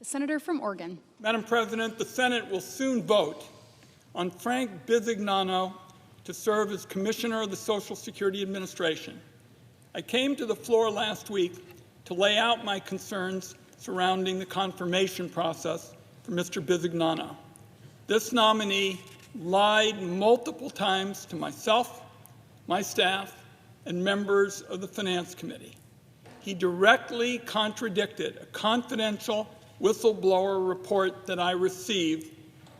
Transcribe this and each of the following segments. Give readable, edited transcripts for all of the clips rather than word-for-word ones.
The senator from Oregon. Madam President, the Senate will soon vote on Frank Bisignano to serve as Commissioner of the Social Security Administration. I came to the floor last week to lay out my concerns surrounding the confirmation process for Mr. Bisignano. This nominee lied multiple times to myself, my staff, and members of the Finance Committee. He directly contradicted a confidential whistleblower report that I received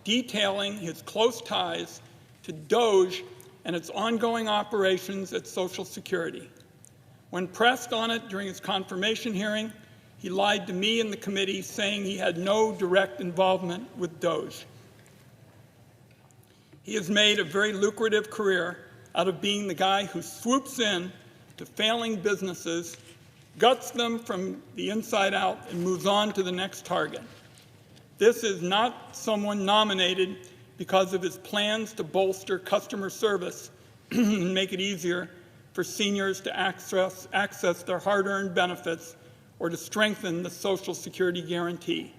detailing his close ties to DOGE and its ongoing operations at Social Security. When pressed on it during his confirmation hearing, he lied to me and the committee, saying he had no direct involvement with DOGE. He has made a very lucrative career out of being the guy who swoops in to failing businesses, guts them from the inside out, and moves on to the next target. This is not someone nominated because of his plans to bolster customer service and make it easier for seniors to access their hard-earned benefits or to strengthen the Social Security guarantee.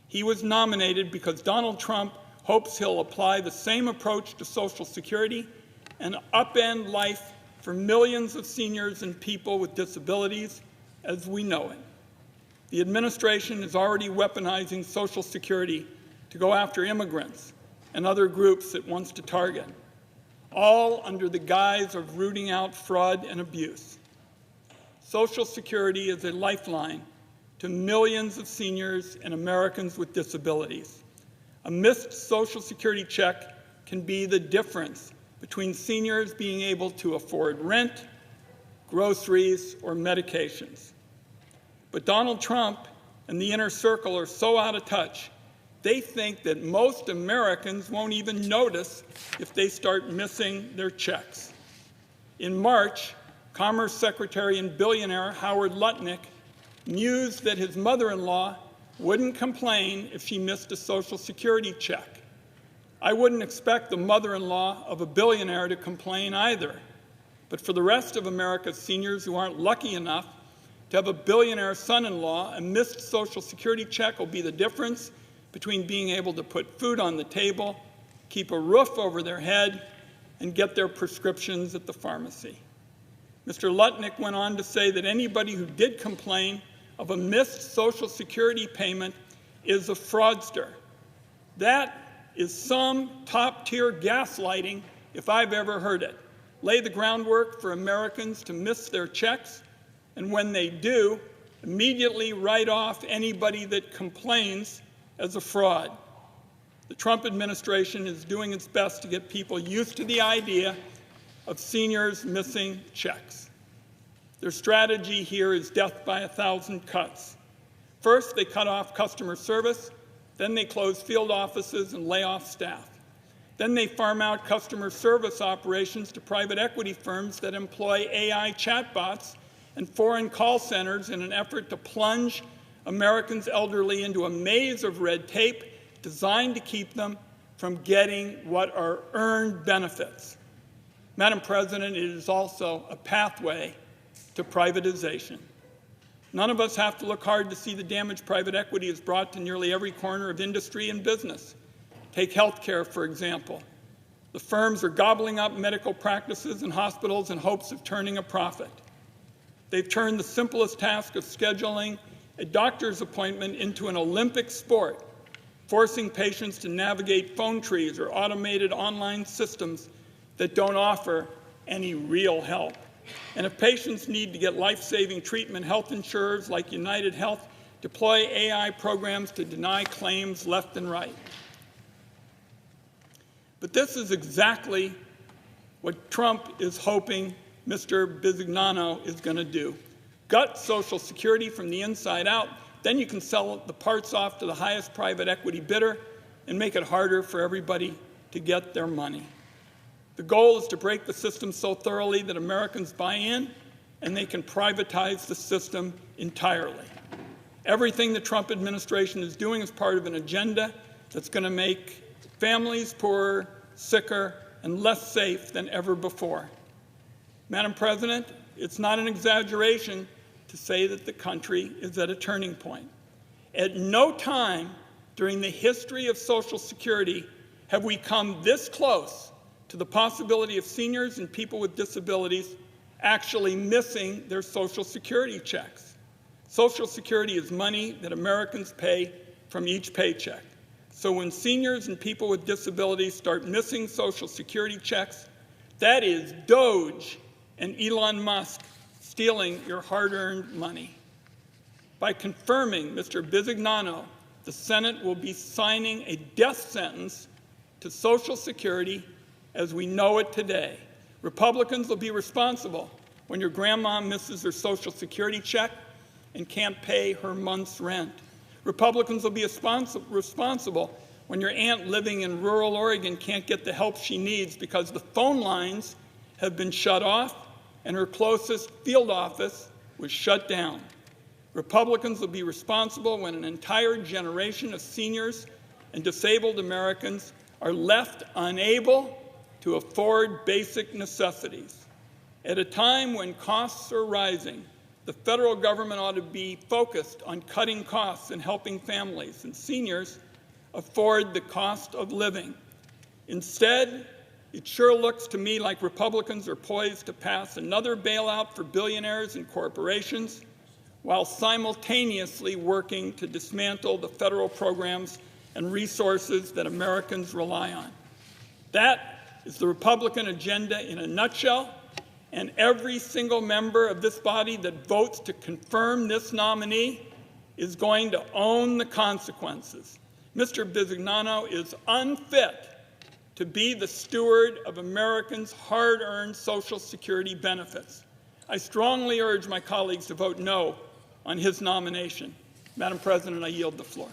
He was nominated because Donald Trump hopes he'll apply the same approach to Social Security and upend life for millions of seniors and people with disabilities as we know it. The administration is already weaponizing Social Security to go after immigrants and other groups it wants to target, all under the guise of rooting out fraud and abuse. Social Security is a lifeline to millions of seniors and Americans with disabilities. A missed Social Security check can be the difference between seniors being able to afford rent, groceries, or medications. But Donald Trump and the inner circle are so out of touch, they think that most Americans won't even notice if they start missing their checks. In March, Commerce Secretary and billionaire Howard Lutnick mused that his mother-in-law wouldn't complain if she missed a Social Security check. I wouldn't expect the mother-in-law of a billionaire to complain either. But for the rest of America's seniors who aren't lucky enough to have a billionaire son-in-law, a missed Social Security check will be the difference between being able to put food on the table, keep a roof over their head, and get their prescriptions at the pharmacy. Mr. Lutnick went on to say that anybody who did complain of a missed Social Security payment is a fraudster. That is some top-tier gaslighting if I've ever heard it. Lay the groundwork for Americans to miss their checks, and when they do, immediately write off anybody that complains as a fraud. The Trump administration is doing its best to get people used to the idea of seniors missing checks. Their strategy here is death by 1,000 cuts. First, they cut off customer service. Then they close field offices and lay off staff. Then they farm out customer service operations to private equity firms that employ AI chatbots and foreign call centers in an effort to plunge Americans elderly into a maze of red tape designed to keep them from getting what are earned benefits. Madam President, it is also a pathway to privatization. None of us have to look hard to see the damage private equity has brought to nearly every corner of industry and business. Take healthcare, for example. The firms are gobbling up medical practices and hospitals in hopes of turning a profit. They've turned the simplest task of scheduling a doctor's appointment into an Olympic sport, forcing patients to navigate phone trees or automated online systems that don't offer any real help. And if patients need to get life-saving treatment, health insurers like United Health deploy AI programs to deny claims left and right. But this is exactly what Trump is hoping Mr. Bisignano is going to do. Gut Social Security from the inside out, then you can sell the parts off to the highest private equity bidder and make it harder for everybody to get their money. The goal is to break the system so thoroughly that Americans buy in and they can privatize the system entirely. Everything the Trump administration is doing is part of an agenda that's going to make families poorer, sicker, and less safe than ever before. Madam President, it's not an exaggeration to say that the country is at a turning point. At no time during the history of Social Security have we come this close to the possibility of seniors and people with disabilities actually missing their Social Security checks. Social Security is money that Americans pay from each paycheck. So when seniors and people with disabilities start missing Social Security checks, that is Doge and Elon Musk stealing your hard-earned money. By confirming Mr. Bisignano, the Senate will be signing a death sentence to Social Security as we know it today. Republicans will be responsible when your grandma misses her Social Security check and can't pay her month's rent. Republicans will be responsible when your aunt living in rural Oregon can't get the help she needs because the phone lines have been shut off and her closest field office was shut down. Republicans will be responsible when an entire generation of seniors and disabled Americans are left unable to afford basic necessities. At a time when costs are rising, the federal government ought to be focused on cutting costs and helping families and seniors afford the cost of living. Instead, it sure looks to me like Republicans are poised to pass another bailout for billionaires and corporations while simultaneously working to dismantle the federal programs and resources that Americans rely on. That is the Republican agenda in a nutshell, and every single member of this body that votes to confirm this nominee is going to own the consequences. Mr. Bisignano is unfit to be the steward of Americans' hard-earned Social Security benefits. I strongly urge my colleagues to vote no on his nomination. Madam President, I yield the floor.